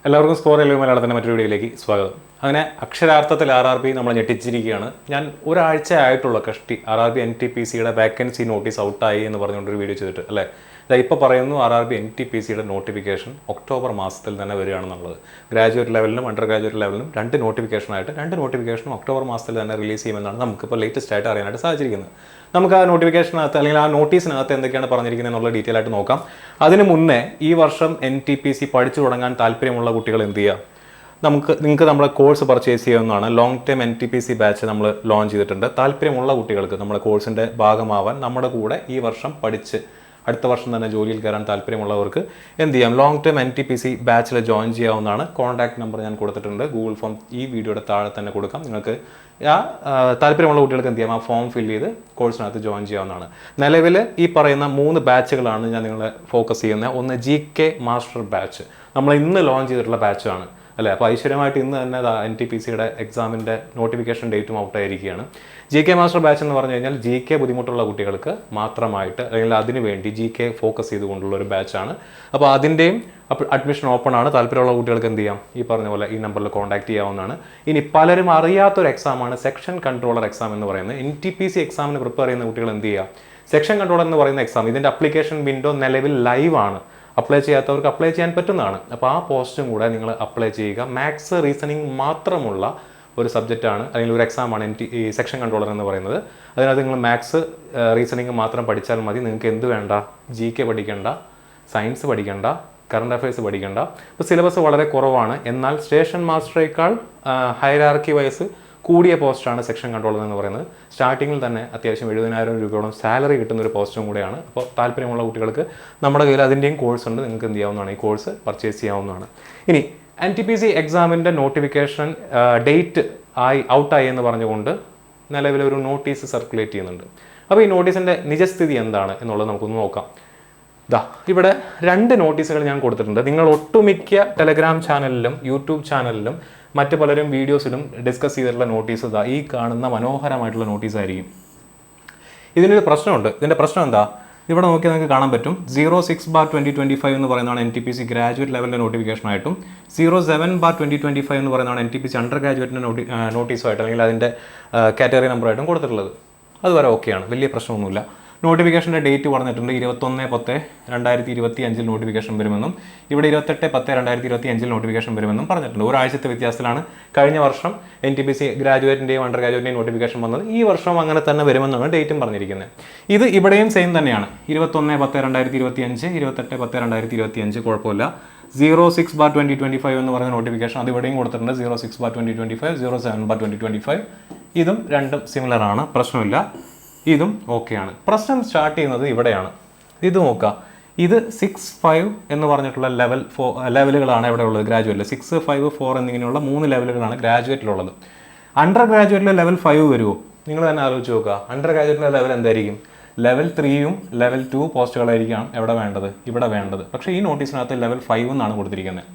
എല്ലാവർക്കും സ്കോർ എല്ലാം മലയാളത്തിൻ്റെ മറ്റൊരു വീഡിയോയിലേക്ക് സ്വാഗതം. അങ്ങനെ അക്ഷരാർത്ഥത്തിൽ RRB നമ്മൾ ഞെട്ടിച്ചിരിക്കുകയാണ്. ഞാൻ ഒരാഴ്ച ആയിട്ടുള്ള കഷ്ടി RRB NTPCയുടെ വാക്കൻസി നോട്ടീസ് ഔട്ടായി എന്ന് പറഞ്ഞുകൊണ്ടൊരു വീഡിയോ ചെയ്തിട്ട് അല്ലേ. ഇപ്പോൾ പറയുന്നു RRB NTPCയുടെ നോട്ടിഫിക്കേഷൻ ഒക്ടോബർ മാസത്തിൽ തന്നെ വരികയാണെന്നുള്ളത്. ഗ്രാജുവേറ്റ് ലെവലിനും അണ്ടർ ഗ്രാജുവേറ്റ് ലെവലിനും രണ്ട് നോട്ടിഫിക്കേഷനും ഒക്ടോബർ മാസത്തിൽ തന്നെ റിലീസ് ചെയ്യുമെന്നാണ് നമുക്കിപ്പോൾ ലേറ്റസ്റ്റ് ആയിട്ട് അറിയാനായിട്ട് സാധിച്ചിരിക്കുന്നത്. നമുക്ക് ആ നോട്ടിഫിക്കേഷനകത്ത് അല്ലെങ്കിൽ ആ നോട്ടീസിനകത്ത് എന്തൊക്കെയാണ് പറഞ്ഞിരിക്കുന്നത് എന്നുള്ള ഡീറ്റെയിൽ ആയിട്ട് നോക്കാം. അതിന് മുന്നേ ഈ വർഷം NTPC പഠിച്ചു തുടങ്ങാൻ താല്പര്യമുള്ള കുട്ടികൾ എന്ത് ചെയ്യുക? നിങ്ങൾക്ക് നമ്മുടെ കോഴ്സ് പർച്ചേസ് ചെയ്യാവുന്നതാണ്. ലോങ് ടൈം NTPC ബാച്ച് നമ്മൾ ലോഞ്ച് ചെയ്തിട്ടുണ്ട്. താല്പര്യമുള്ള കുട്ടികൾക്ക് നമ്മുടെ കോഴ്സിൻ്റെ ഭാഗമാവാൻ നമ്മുടെ കൂടെ ഈ വർഷം പഠിച്ച് അടുത്ത വർഷം തന്നെ ജോലിയിൽ കയറാൻ താല്പര്യമുള്ളവർക്ക് എന്ത് ചെയ്യാം? ലോങ് ടൈം NTPC ബാച്ചിൽ ജോയിൻ ചെയ്യാവുന്നതാണ്. കോൺടാക്ട് നമ്പർ ഞാൻ കൊടുത്തിട്ടുണ്ട്. ഗൂഗിൾ ഫോം ഈ വീഡിയോയുടെ താഴെ തന്നെ കൊടുക്കാം. നിങ്ങൾക്ക് താല്പര്യമുള്ള കുട്ടികൾക്ക് എന്ത് ചെയ്യാം? ആ ഫോം ഫില്ല് ചെയ്ത് കോഴ്സിനകത്ത് ജോയിൻ ചെയ്യാവുന്നതാണ്. നിലവിൽ ഈ പറയുന്ന 3 ബാച്ചുകളാണ് ഞാൻ നിങ്ങളെ ഫോക്കസ് ചെയ്യുന്നത്. ഒന്ന് GK മാസ്റ്റർ ബാച്ച്, നമ്മൾ ഇന്ന് ലോഞ്ച് ചെയ്തിട്ടുള്ള ബാച്ചാണ് അല്ലേ. അപ്പോൾ ഐശ്വര്യമായിട്ട് ഇന്ന് തന്നെ NTPCയുടെ എക്സാമിൻ്റെ നോട്ടിഫിക്കേഷൻ ഡേറ്റും ഔട്ടായിരിക്കുകയാണ്. GK മാസ്റ്റർ ബാച്ച് എന്ന് പറഞ്ഞു കഴിഞ്ഞാൽ GK ബുദ്ധിമുട്ടുള്ള കുട്ടികൾക്ക് മാത്രമായിട്ട് അല്ലെങ്കിൽ അതിനു വേണ്ടി GK ഫോക്കസ് ചെയ്തുകൊണ്ടുള്ള ഒരു ബാച്ചാണ്. അപ്പോൾ അതിൻ്റെയും അഡ്മിഷൻ ഓപ്പൺ ആണ്. താല്പര്യമുള്ള കുട്ടികൾക്ക് എന്ത് ചെയ്യാം? ഈ പറഞ്ഞ പോലെ ഈ നമ്പറിൽ കോൺടാക്ട് ചെയ്യാവുന്നതാണ്. ഇനി പലരും അറിയാത്തൊരു എക്സാമാണ് സെക്ഷൻ കൺട്രോളർ എക്സാം എന്ന് പറയുന്നത്. NTPC എക്സാമിന് പ്രിപ്പയർ ചെയ്യുന്ന കുട്ടികൾ എന്ത് ചെയ്യുക? സെക്ഷൻ കൺട്രോളർ എന്ന് പറയുന്ന എക്സാം, ഇതിൻ്റെ അപ്ലിക്കേഷൻ വിൻഡോ നിലവിൽ ലൈവ് ആണ്. അപ്ലൈ ചെയ്യാത്തവർക്ക് അപ്ലൈ ചെയ്യാൻ പറ്റുന്നതാണ്. അപ്പോൾ ആ പോസ്റ്റും കൂടെ നിങ്ങൾ അപ്ലൈ ചെയ്യുക. മാത്സ് റീസണിങ് മാത്രമുള്ള ഒരു സബ്ജക്റ്റാണ് അല്ലെങ്കിൽ ഒരു എക്സാമാണ് ഈ സെക്ഷൻ കൺട്രോളർ എന്ന് പറയുന്നത്. അതിനകത്ത് നിങ്ങൾ മാത്സ് റീസണിങ് മാത്രം പഠിച്ചാൽ മതി. നിങ്ങൾക്ക് എന്ത് വേണ്ട? GK പഠിക്കേണ്ട, സയൻസ് പഠിക്കേണ്ട, കറണ്ട് അഫയേഴ്സ് പഠിക്കേണ്ട. ഇപ്പോൾ സിലബസ് വളരെ കുറവാണ്. എന്നാൽ സ്റ്റേഷൻ മാസ്റ്ററേക്കാൾ ഹൈറാർക്കി വൈസ് കൂടിയ പോസ്റ്റാണ് സെക്ഷൻ കൺട്രോളർ എന്ന് പറയുന്നത്. സ്റ്റാർട്ടിങ്ങിൽ തന്നെ അത്യാവശ്യം 70,000 രൂപയോളം സാലറി കിട്ടുന്ന ഒരു പോസ്റ്റും കൂടെയാണ്. അപ്പോൾ താല്പര്യമുള്ള കുട്ടികൾക്ക് നമ്മുടെ കയ്യിൽ അതിൻ്റെയും കോഴ്സ് ഉണ്ട്. നിങ്ങൾക്ക് എന്ത് ചെയ്യാവുന്നതാണ്? ഈ കോഴ്സ് പർച്ചേസ് ചെയ്യാവുന്നതാണ്. ഇനി NTPC എക്സാമിൻ്റെ നോട്ടിഫിക്കേഷൻ ഡേറ്റ് ഔട്ടായി എന്ന് പറഞ്ഞുകൊണ്ട് നിലവിലൊരു നോട്ടീസ് സർക്കുലേറ്റ് ചെയ്യുന്നുണ്ട്. അപ്പോൾ ഈ നോട്ടീസിൻ്റെ നിജസ്ഥിതി എന്താണ് എന്നുള്ളത് നമുക്കൊന്ന് നോക്കാം. ഇവിടെ 2 നോട്ടീസുകൾ ഞാൻ കൊടുത്തിട്ടുണ്ട്. നിങ്ങൾ ഒട്ടുമിക്ക ടെലഗ്രാം ചാനലിലും യൂട്യൂബ് ചാനലിലും മറ്റു പലരും വീഡിയോസിലും ഡിസ്കസ് ചെയ്തിട്ടുള്ള നോട്ടീസ് ഈ കാണുന്ന മനോഹരമായിട്ടുള്ള നോട്ടീസായിരിക്കും. ഇതിനൊരു പ്രശ്നമുണ്ട്. ഇതിൻ്റെ പ്രശ്നം എന്താ? ഇവിടെ നോക്കിയാൽ നിങ്ങൾക്ക് കാണാൻ പറ്റും. 06/2025 എന്ന് പറയുന്നതാണ് NTPC ഗ്രാജുവേറ്റ് ലെവലിൻ്റെ നോട്ടിഫിക്കേഷനായിട്ടും 07/2025 എന്ന് പറയുന്നതാണ് NTPC അണ്ടർ ഗ്രാജുവേറ്റിൻ്റെ നോട്ടീസുമായിട്ട് അല്ലെങ്കിൽ അതിൻ്റെ കാറ്റഗറി നമ്പറായിട്ടും കൊടുത്തിട്ടുള്ളത്. അതുവരെ ഓക്കെയാണ്, വലിയ പ്രശ്നമൊന്നുമില്ല. നോട്ടിഫിക്കേഷൻ്റെ ഡേറ്റ് പറഞ്ഞിട്ടുണ്ട് 21/10/2025 നോട്ടിഫിക്കേഷൻ വരുമെന്നും ഇവിടെ 28/10/2025 നോട്ടിഫിക്കേഷൻ വരുമെന്നും പറഞ്ഞിട്ടുണ്ട്. ഒരാഴ്ചത്തെ വ്യത്യാസത്തിലാണ് കഴിഞ്ഞ വർഷം NTPC ഗ്രാജുവേറ്റിൻ്റെയും അണ്ടർ ഗ്രാജുവേറ്റിൻ്റെയും നോട്ടിഫിക്കേഷൻ വന്നത്. ഈ വർഷം അങ്ങനെ തന്നെ വരുമെന്നാണ് ഡേറ്റും പറഞ്ഞിരിക്കുന്നത്. ഇത് ഇവിടെയും സെയിം തന്നെയാണ്. 21/10/2025, 28/10/2025 കുഴപ്പമില്ല. 06/2025 എന്ന് പറയുന്ന നോട്ടിഫിക്കേഷൻ അത് ഇവിടെയും കൊടുത്തിട്ടുണ്ട്. 06/2025, 07/2025 ഇതും രണ്ടും സിമിലർ ആണ്, പ്രശ്നമില്ല. ഇതും ഓക്കെയാണ്. പ്രശ്നം സ്റ്റാർട്ട് ചെയ്യുന്നത് ഇവിടെയാണ്. ഇത് നോക്കുക. ഇത് 6-5 എന്ന് പറഞ്ഞിട്ടുള്ള ലെവലുകളാണ് ഇവിടെ ഉള്ളത് ഗ്രാജുവേറ്റിൽ. 6, 5, 4 എന്നിങ്ങനെയുള്ള 3 ലെവലുകളാണ് ഗ്രാജുവേറ്റിലുള്ളത്. അണ്ടർ ഗ്രാജുവേറ്റിലെ ലെവൽ 5 വരുമോ? നിങ്ങൾ തന്നെ ആലോചിച്ച് നോക്കുക. അണ്ടർ ഗ്രാജുവേറ്റിലെ ലെവൽ എന്തായിരിക്കും? ലെവൽ 3യും ലെവൽ 2 പോസ്റ്റുകളായിരിക്കാം ഇവിടെ വേണ്ടത്. പക്ഷേ ഈ നോട്ടീസിനകത്ത് ലെവൽ 5 എന്നാണ് കൊടുത്തിരിക്കുന്നത്.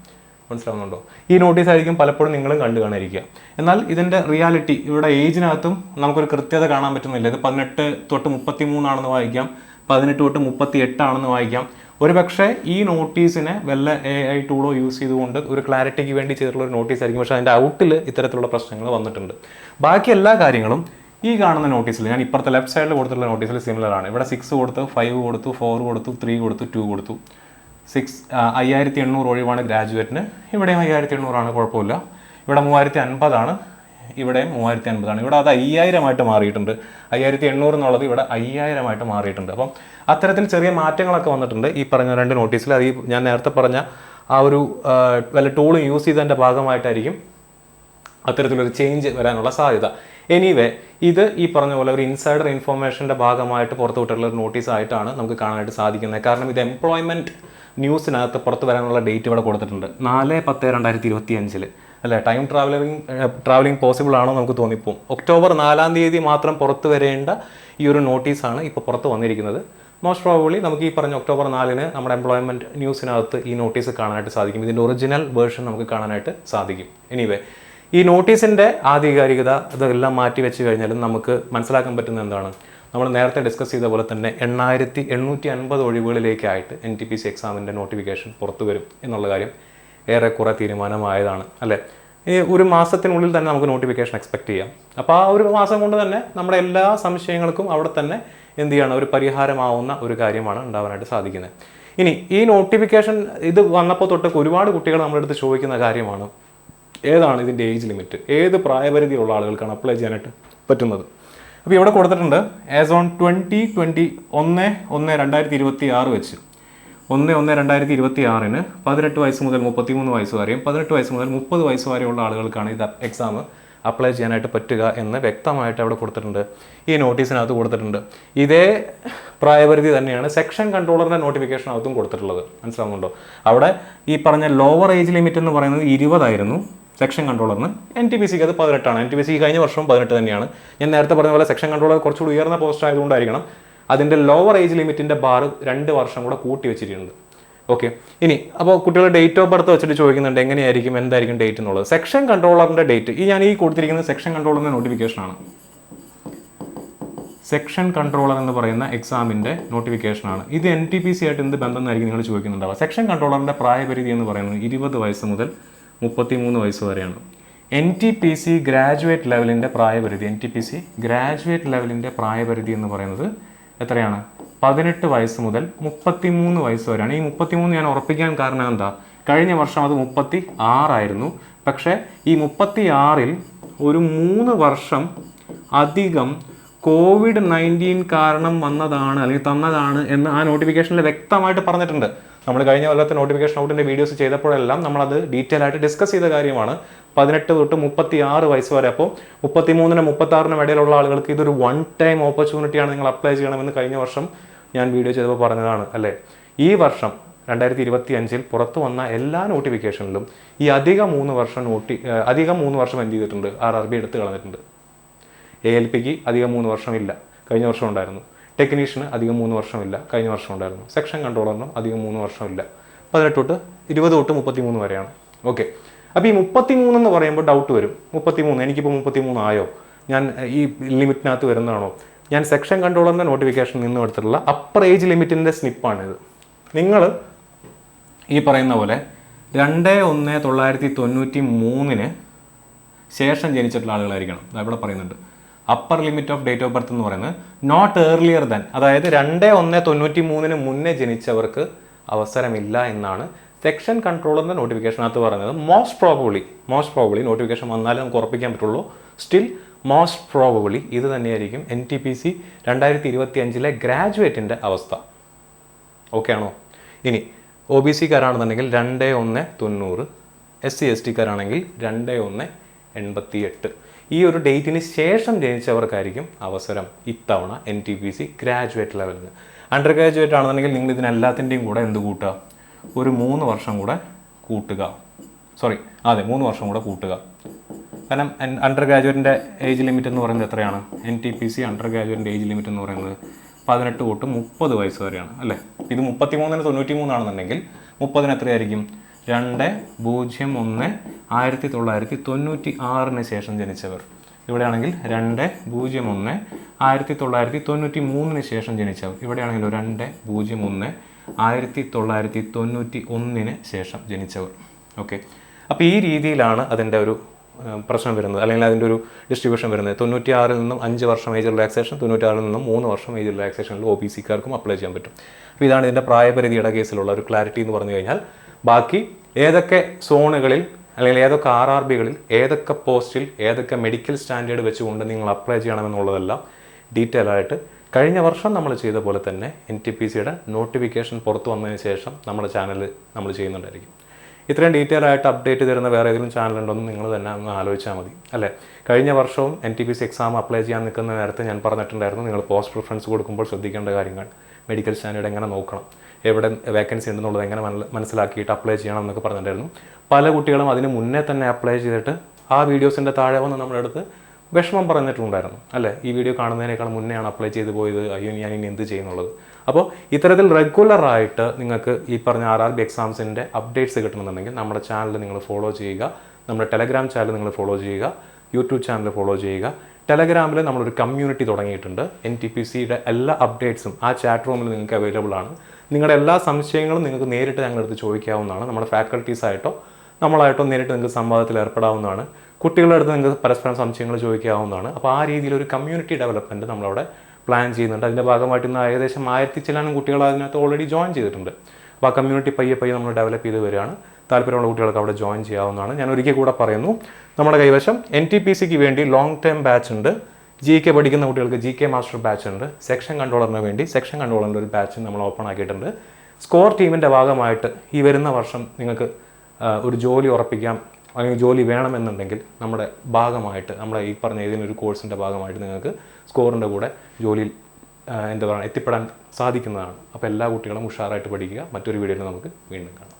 മനസ്സിലാവുന്നുണ്ടോ? ഈ നോട്ടീസ് ആയിരിക്കും പലപ്പോഴും നിങ്ങളും കണ്ടു കാണിരിക്കുക. എന്നാൽ ഇതിൻ്റെ റിയാലിറ്റി ഇവിടെ ഏജിനകത്തും നമുക്കൊരു കൃത്യത കാണാൻ പറ്റുന്നില്ല. ഇത് 18 തൊട്ട് 33 ആണെന്ന് വായിക്കാം, 18 തൊട്ട് 38 ആണെന്ന് വായിക്കാം. ഒരുപക്ഷെ ഈ നോട്ടീസിനെ വല്ല AI ടൂളോ യൂസ് ചെയ്തുകൊണ്ട് ഒരു ക്ലാരിറ്റിക്ക് വേണ്ടി ചെയ്തിട്ടുള്ള ഒരു നോട്ടീസ് ആയിരിക്കും. പക്ഷേ അതിൻ്റെ ഔട്ടിൽ ഇത്തരത്തിലുള്ള പ്രശ്നങ്ങൾ വന്നിട്ടുണ്ട്. ബാക്കി എല്ലാ കാര്യങ്ങളും ഈ കാണുന്ന നോട്ടീസിൽ, ഞാൻ ഇപ്പുറത്തെ ലെഫ്റ്റ് സൈഡിൽ കൊടുത്തിട്ടുള്ള നോട്ടീസിൽ സിമിലർ ആണ്. ഇവിടെ 6 കൊടുത്തു, 5 കൊടുത്തു, 4 കൊടുത്തു, 3 കൊടുത്തു, 2 കൊടുത്തു. 5800 ഒഴിവാണ് ഗ്രാജുവേറ്റിന്. ഇവിടെയും 5800 ആണ്, കുഴപ്പമില്ല. ഇവിടെ 3050 ആണ്, ഇവിടെയും 3050 ആണ്. ഇവിടെ അത് 5000 മാറിയിട്ടുണ്ട്. 5800 എന്നുള്ളത് ഇവിടെ 5000 മാറിയിട്ടുണ്ട്. അപ്പം അത്തരത്തിൽ ചെറിയ മാറ്റങ്ങളൊക്കെ വന്നിട്ടുണ്ട് ഈ പറഞ്ഞ 2 നോട്ടീസിൽ. അത് ഞാൻ നേരത്തെ പറഞ്ഞ ആ ഒരു വല്ല ടൂളും യൂസ് ചെയ്തതിൻ്റെ ഭാഗമായിട്ടായിരിക്കും അത്തരത്തിലൊരു ചേഞ്ച് വരാനുള്ള സാധ്യത. എനിവേ, ഇത് ഈ പറഞ്ഞ പോലെ ഒരു ഇൻസൈഡർ ഇൻഫോർമേഷൻ്റെ ഭാഗമായിട്ട് പുറത്തു വിട്ടിട്ടുള്ള ഒരു നോട്ടീസ് ആയിട്ടാണ് നമുക്ക് കാണാനായിട്ട് സാധിക്കുന്നത്. കാരണം ഇത് എംപ്ലോയ്മെൻറ്റ് ന്യൂസിനകത്ത് പുറത്ത് വരാനുള്ള ഡേറ്റ് ഇവിടെ കൊടുത്തിട്ടുണ്ട് 4/10/2025 അല്ലേ. ടൈം ട്രാവലിംഗ് പോസിബിൾ ആണോ നമുക്ക് തോന്നിപ്പോവും. ഒക്ടോബർ 4 മാത്രം പുറത്ത് വരേണ്ട ഈ ഒരു നോട്ടീസാണ് ഇപ്പോൾ പുറത്ത് വന്നിരിക്കുന്നത്. മോസ്റ്റ് പ്രോബബ്ലി നമുക്ക് ഈ പറഞ്ഞ ഒക്ടോബർ 4 നമ്മുടെ എംപ്ലോയ്മെൻറ്റ് ന്യൂസിനകത്ത് ഈ നോട്ടീസ് കാണാനായിട്ട് സാധിക്കും. ഇതിൻ്റെ ഒറിജിനൽ വേർഷൻ നമുക്ക് കാണാനായിട്ട് സാധിക്കും. എനിവേ, ഈ നോട്ടീസിൻ്റെ ആധികാരികത ഇതെല്ലാം മാറ്റി വെച്ച് കഴിഞ്ഞാലും നമുക്ക് മനസ്സിലാക്കാൻ പറ്റുന്നത് എന്താണ്? നമ്മൾ നേരത്തെ ഡിസ്കസ് ചെയ്ത പോലെ തന്നെ 8850 ഒഴിവുകളിലേക്കായിട്ട് NTPC എക്സാമിൻ്റെ നോട്ടിഫിക്കേഷൻ പുറത്തു വരും എന്നുള്ള കാര്യം ഏറെക്കുറെ തീരുമാനമായതാണ് അല്ലേ. ഈ ഒരു മാസത്തിനുള്ളിൽ തന്നെ നമുക്ക് നോട്ടിഫിക്കേഷൻ എക്സ്പെക്ട് ചെയ്യാം. അപ്പോൾ ആ ഒരു മാസം കൊണ്ട് തന്നെ നമ്മുടെ എല്ലാ സംശയങ്ങൾക്കും അവിടെ തന്നെ എന്ത് ചെയ്യണം, ഒരു പരിഹാരമാവുന്ന ഒരു കാര്യമാണ് ഉണ്ടാവാനായിട്ട് സാധിക്കുന്നത്. ഇനി ഈ നോട്ടിഫിക്കേഷൻ ഇത് വന്നപ്പോൾ തൊട്ടൊക്കെ ഒരുപാട് കുട്ടികൾ നമ്മുടെ അടുത്ത് ചോദിക്കുന്ന കാര്യമാണ്, ഏതാണ് ഇതിൻ്റെ ഏജ് ലിമിറ്റ്, ഏത് പ്രായപരിധിയുള്ള ആളുകൾക്കാണ് അപ്ലൈ ചെയ്യാനായിട്ട് പറ്റുന്നത്. അപ്പോൾ ഇവിടെ കൊടുത്തിട്ടുണ്ട് ആസ് ഓൺ 20/1/2026 വെച്ച് 1/1/2026 18 വയസ്സ് മുതൽ 33 വയസ്സ് വരെയും 18 വയസ്സ് മുതൽ 30 വയസ്സ് വരെയുള്ള ആളുകൾക്കാണ് ഇത് എക്സാം അപ്ലൈ ചെയ്യാനായിട്ട് പറ്റുക എന്ന് വ്യക്തമായിട്ട് അവിടെ കൊടുത്തിട്ടുണ്ട്. ഈ നോട്ടീസിനകത്ത് കൊടുത്തിട്ടുണ്ട്. ഇതേ പ്രായപരിധി തന്നെയാണ് സെക്ഷൻ കൺട്രോളറിൻ്റെ നോട്ടിഫിക്കേഷനകത്തും കൊടുത്തിട്ടുള്ളത്. മനസ്സിലാവുന്നുണ്ടോ? അവിടെ ഈ പറഞ്ഞ ലോവർ ഏജ് ലിമിറ്റ് എന്ന് പറയുന്നത് 20 ആയിരുന്നു സെക്ഷൻ കൺട്രോളറിന്. NTPC അത് 18 NTPC കഴിഞ്ഞ വർഷം 18 തന്നെയാണ്. ഞാൻ നേരത്തെ പറഞ്ഞ പോലെ സെക്ഷൻ കൺട്രോളർ കുറച്ചുകൂടി ഉയർന്ന പോസ്റ്റ് ആയതുകൊണ്ടായിരിക്കണം അതിൻ്റെ ലോവർ ഏജ് ലിമിറ്റിൻ്റെ ബാർ 2 വർഷം കൂടെ കൂട്ടി വെച്ചിട്ടുണ്ട്. ഓക്കെ, ഇനി അപ്പോൾ കുട്ടികൾ ഡേറ്റ് ഓഫ് ബർത്ത് വെച്ചിട്ട് ചോദിക്കുന്നുണ്ട് എങ്ങനെയായിരിക്കും, എന്തായിരിക്കും ഡേറ്റ് എന്നുള്ളത്. സെക്ഷൻ കൺട്രോളറിൻ്റെ ഡേറ്റ് ഞാൻ ഈ കൊടുത്തിരിക്കുന്നത് സെക്ഷൻ കൺട്രോളറിൻ്റെ നോട്ടിഫിക്കേഷനാണ്. സെക്ഷൻ കൺട്രോളർ എന്ന് പറയുന്ന എക്സാമിൻ്റെ നോട്ടിഫിക്കേഷനാണ്. ഇത് NTPC ആയിട്ട് എന്ത് ബന്ധം എന്നായിരിക്കും നിങ്ങൾ ചോദിക്കുന്നുണ്ടാവുക. സെക്ഷൻ കൺട്രോളറിൻ്റെ പ്രായപരിധി എന്ന് പറയുന്നത് 20 വയസ്സ് മുതൽ 33 വയസ്സ് വരെയാണ്. NTPC ഗ്രാജുവേറ്റ് ലെവലിൻ്റെ പ്രായപരിധി, NTPC ഗ്രാജുവേറ്റ് ലെവലിൻ്റെ പ്രായപരിധി എന്ന് പറയുന്നത് എത്രയാണ്? 18 വയസ്സ് മുതൽ 33 വയസ്സ് വരെയാണ്. ഈ 33 ഞാൻ ഉറപ്പിക്കാൻ കാരണം എന്താ, കഴിഞ്ഞ വർഷം അത് 36 ആയിരുന്നു. പക്ഷേ ഈ 36-ൽ ഒരു 3 വർഷം അധികം COVID-19 കാരണം വന്നതാണ് അല്ലെങ്കിൽ തന്നതാണ് എന്ന് ആ നോട്ടിഫിക്കേഷനിൽ വ്യക്തമായിട്ട് പറഞ്ഞിട്ടുണ്ട്. നമ്മൾ കഴിഞ്ഞ കൊല്ലത്തെ നോട്ടിഫിക്കേഷൻ ഔട്ടിൻ്റെ വീഡിയോസ് ചെയ്തപ്പോഴെല്ലാം നമ്മളത് ഡീറ്റെയിൽ ആയിട്ട് ഡിസ്കസ് ചെയ്ത കാര്യമാണ്. 18 തൊട്ട് 36 വയസ്സ് വരെ. അപ്പോൾ 33-നും 36-നും ഇടയിലുള്ള ആളുകൾക്ക് ഇതൊരു വൺ ടൈം ഓപ്പർച്യൂണിറ്റിയാണ്, നിങ്ങൾ അപ്ലൈ ചെയ്യണമെന്ന് കഴിഞ്ഞ വർഷം ഞാൻ വീഡിയോ ചെയ്തപ്പോൾ പറഞ്ഞതാണ് അല്ലേ. ഈ വർഷം 2025-ൽ പുറത്തു വന്ന എല്ലാ നോട്ടിഫിക്കേഷനിലും ഈ അധികം 3 വർഷം എന്ത് ചെയ്തിട്ടുണ്ട്, RRB എടുത്ത് കളഞ്ഞിട്ടുണ്ട്. ALPക്ക് അധികം 3 വർഷമില്ല, കഴിഞ്ഞ വർഷം ഉണ്ടായിരുന്നു. ടെക്നീഷ്യന് അധികം 3 വർഷമില്ല, കഴിഞ്ഞ വർഷം ഉണ്ടായിരുന്നു. സെക്ഷൻ കൺട്രോളറിനും അധികം 3 വർഷമില്ല. 18 തൊട്ട് 20 തൊട്ട് 33 വരെയാണ്. ഓക്കെ, അപ്പോൾ ഈ 33 എന്ന് പറയുമ്പോൾ ഡൗട്ട് വരും. 33 എനിക്കിപ്പോൾ 33 ആയോ, ഞാൻ ഈ ലിമിറ്റിനകത്ത് വരുന്നതാണോ? ഞാൻ സെക്ഷൻ കൺട്രോളറിൻ്റെ നോട്ടിഫിക്കേഷൻ നിന്ന് എടുത്തിട്ടുള്ള അപ്പർ ഏജ് ലിമിറ്റിൻ്റെ സ്നിപ്പാണിത്. നിങ്ങൾ ഈ പറയുന്ന പോലെ 2/1/1993 ശേഷം ജനിച്ചിട്ടുള്ള ആളുകളായിരിക്കണം. ഇവിടെ പറയുന്നുണ്ട് upper limit of date of birth എന്ന് പറയുന്നത് നോട്ട് ഏർലിയർ ദാൻ, അതായത് 2/1/1993 മുന്നേ ജനിച്ചവർക്ക് അവസരമില്ല എന്നാണ് സെക്ഷൻ കൺട്രോളറിൻ്റെ നോട്ടിഫിക്കേഷനകത്ത് പറയുന്നത്. മോസ്റ്റ് പ്രോബബിളി നോട്ടിഫിക്കേഷൻ വന്നാലേ നമുക്ക് ഉറപ്പിക്കാൻ പറ്റുള്ളൂ. സ്റ്റിൽ മോസ്റ്റ് പ്രോബബിളി ഇത് തന്നെയായിരിക്കും NTPC 2025-ലെ ഗ്രാജുവേറ്റിൻ്റെ അവസ്ഥ. ഓക്കെ ആണോ? ഇനി OBC-കാരാണെന്നുണ്ടെങ്കിൽ 2/1/90, SC/ST-കാരാണെങ്കിൽ 2/1/88. ഈ ഒരു ഡേറ്റിന് ശേഷം ജനിച്ചവർക്കായിരിക്കും അവസരം ഇത്തവണ NTPC ഗ്രാജുവേറ്റ് ലെവലിന്. അണ്ടർ ഗ്രാജുവേറ്റ് ആണെന്നുണ്ടെങ്കിൽ നിങ്ങൾ ഇതിനെല്ലാത്തിൻ്റെയും കൂടെ എന്ത് കൂട്ടുക, ഒരു 3 വർഷം കൂടെ കൂട്ടുക. 3 വർഷം കൂടെ കൂട്ടുക. കാരണം അണ്ടർ ഗ്രാജുവേറ്റിൻ്റെ ഏജ് ലിമിറ്റ് എന്ന് പറയുന്നത് എത്രയാണ്? NTPC അണ്ടർ ഗ്രാജുവേറ്റിൻ്റെ ഏജ് ലിമിറ്റ് എന്ന് പറയുന്നത് 18 തൊട്ട് 30 വയസ്സ് വരെയാണ് അല്ലേ. ഇത് 33-ന് 93 ആണെന്നുണ്ടെങ്കിൽ 30-ന് എത്രയായിരിക്കും? 2/01/1996 ശേഷം ജനിച്ചവർ. ഇവിടെയാണെങ്കിൽ 2/01/1993 ശേഷം ജനിച്ചവർ. ഇവിടെയാണെങ്കിലോ 2/01/1991 ശേഷം ജനിച്ചവർ. ഓക്കെ, അപ്പോൾ ഈ രീതിയിലാണ് അതിൻ്റെ ഒരു പ്രശ്നം വരുന്നത്, അല്ലെങ്കിൽ അതിൻ്റെ ഒരു ഡിസ്ട്രിബ്യൂഷൻ വരുന്നത്. 96-ൽ നിന്നും 5 വർഷം ഏജ് റിലാക്സേഷൻ, 96-ൽ നിന്നും 3 വർഷം ഏജ് റിലാക്സേഷനിൽ OBC-കാർക്കും അപ്ലൈ ചെയ്യാൻ പറ്റും. അപ്പോൾ ഇതാണ് ഇതിൻ്റെ പ്രായപരിധിയുടെ കേസിലുള്ള ഒരു ക്ലാരിറ്റി എന്ന് പറഞ്ഞു കഴിഞ്ഞാൽ. ബാക്കി ഏതൊക്കെ സോണുകളിൽ അല്ലെങ്കിൽ ഏതൊക്കെ RRB-കളിൽ ഏതൊക്കെ പോസ്റ്റിൽ ഏതൊക്കെ മെഡിക്കൽ സ്റ്റാൻഡേർഡ് വെച്ചുകൊണ്ട് നിങ്ങൾ അപ്ലൈ ചെയ്യണമെന്നുള്ളതെല്ലാം ഡീറ്റെയിൽ ആയിട്ട് കഴിഞ്ഞ വർഷം നമ്മൾ ചെയ്ത പോലെ തന്നെ NTPC-യുടെ നോട്ടിഫിക്കേഷൻ പുറത്തു വന്നതിന് ശേഷം നമ്മുടെ ചാനലിൽ നമ്മൾ ചെയ്യുന്നുണ്ടായിരിക്കും. ഇത്രയും ഡീറ്റെയിൽ ആയിട്ട് അപ്ഡേറ്റ് തരുന്ന വേറെ ഏതെങ്കിലും ചാനലുണ്ടോയെന്ന് നിങ്ങൾ തന്നെ ഒന്ന് ആലോചിച്ചാൽ മതി അല്ലേ. കഴിഞ്ഞ വർഷവും NTPC എക്സാം അപ്ലൈ ചെയ്യാൻ നിൽക്കുന്ന നേരത്തെ ഞാൻ പറഞ്ഞിട്ടുണ്ടായിരുന്നു, നിങ്ങൾ പോസ്റ്റ് പ്രിഫറൻസ് കൊടുക്കുമ്പോൾ ശ്രദ്ധിക്കേണ്ട കാര്യങ്ങൾ, മെഡിക്കൽ സ്റ്റാൻഡേർഡ് എങ്ങനെ നോക്കണം, എവിടെ വേക്കൻസി ഉണ്ടെന്നുള്ളത് എങ്ങനെ മനസ്സിലാക്കിയിട്ട് അപ്ലൈ ചെയ്യണം എന്നൊക്കെ പറഞ്ഞിട്ടുണ്ടായിരുന്നു. പല കുട്ടികളും അതിന് മുന്നേ തന്നെ അപ്ലൈ ചെയ്തിട്ട് ആ വീഡിയോസിൻ്റെ താഴെ വന്ന് നമ്മുടെ അടുത്ത് വിഷമം പറഞ്ഞിട്ടുണ്ടായിരുന്നു അല്ലേ. ഈ വീഡിയോ കാണുന്നതിനേക്കാൾ മുന്നെയാണ് അപ്ലൈ ചെയ്ത് പോയത്, അയ്യോ ഞാൻ ഇനി എന്ത് ചെയ്യുന്നുള്ളത്. അപ്പോൾ ഇത്തരത്തിൽ റെഗുലറായിട്ട് നിങ്ങൾക്ക് ഈ പറഞ്ഞ RRB എക്സാംസിൻ്റെ അപ്ഡേറ്റ്സ് കിട്ടണമെന്നുണ്ടെങ്കിൽ നമ്മുടെ ചാനൽ നിങ്ങൾ ഫോളോ ചെയ്യുക, നമ്മുടെ ടെലഗ്രാം ചാനൽ നിങ്ങൾ ഫോളോ ചെയ്യുക, യൂട്യൂബ് ചാനൽ ഫോളോ ചെയ്യുക. ടെലഗ്രാമിൽ നമ്മളൊരു കമ്മ്യൂണിറ്റി തുടങ്ങിയിട്ടുണ്ട്. NTPC-യുടെ എല്ലാ അപ്ഡേറ്റ്സും ആ ചാറ്റ് റൂമിൽ നിങ്ങൾക്ക് അവൈലബിൾ ആണ്. നിങ്ങളുടെ എല്ലാ സംശയങ്ങളും നിങ്ങൾക്ക് നേരിട്ട് ഞങ്ങളടുത്ത് ചോദിക്കാവുന്നതാണ്. നമ്മുടെ ഫാക്കൽറ്റീസായിട്ടോ നമ്മളായിട്ടോ നേരിട്ട് നിങ്ങൾക്ക് സംവാദത്തിൽ ഏർപ്പെടാവുന്നതാണ്. കുട്ടികളുടെ അടുത്ത് നിങ്ങൾക്ക് പരസ്പരം സംശയങ്ങൾ ചോദിക്കാവുന്നതാണ്. അപ്പോൾ ആ രീതിയിൽ ഒരു കമ്മ്യൂണിറ്റി ഡെവലപ്മെൻറ്റ് നമ്മളവിടെ പ്ലാൻ ചെയ്യുന്നുണ്ട്. അതിൻ്റെ ഭാഗമായിട്ട് ഇന്ന് ഏകദേശം 1000 ചില്ലാനും കുട്ടികൾ അതിനകത്ത് ഓൾറെഡി ജോയിൻ ചെയ്തിട്ടുണ്ട്. അപ്പോൾ ആ കമ്മ്യൂണിറ്റി പയ്യെ നമ്മൾ ഡെവലപ്പ് ചെയ്ത് വരികയാണ്. താല്പര്യമുള്ള കുട്ടികൾക്ക് അവിടെ ജോയിൻ ചെയ്യാവുന്നതാണ്. ഞാൻ ഒരിക്കൽ കൂടെ പറയുന്നു, നമ്മുടെ കൈവശം NTPCക്ക് വേണ്ടി ലോങ് ടേം ബാച്ച് ഉണ്ട്. GK പഠിക്കുന്ന കുട്ടികൾക്ക് GK മാസ്റ്റർ ബാച്ച് ഉണ്ട്. സെക്ഷൻ കൺട്രോളറിന് വേണ്ടി സെക്ഷൻ കൺട്രോളറിൻ്റെ ഒരു ബാച്ച് നമ്മൾ ഓപ്പൺ ആക്കിയിട്ടുണ്ട്. സ്കോർ ടീമിൻ്റെ ഭാഗമായിട്ട് ഈ വരുന്ന വർഷം നിങ്ങൾക്ക് ഒരു ജോലി ഉറപ്പിക്കാം അല്ലെങ്കിൽ ജോലി വേണമെന്നുണ്ടെങ്കിൽ നമ്മുടെ ഭാഗമായിട്ട് നമ്മുടെ ഈ പറഞ്ഞ ഏതെങ്കിലും ഒരു കോഴ്സിൻ്റെ ഭാഗമായിട്ട് നിങ്ങൾക്ക് സ്കോറിൻ്റെ കൂടെ ജോലിയിൽ എത്തിപ്പെടാൻ സാധിക്കുന്നതാണ്. അപ്പോൾ എല്ലാ കുട്ടികളും ഉഷാറായിട്ട് പഠിക്കുക. മറ്റൊരു വീഡിയോയിൽ നമുക്ക് വീണ്ടും കാണാം.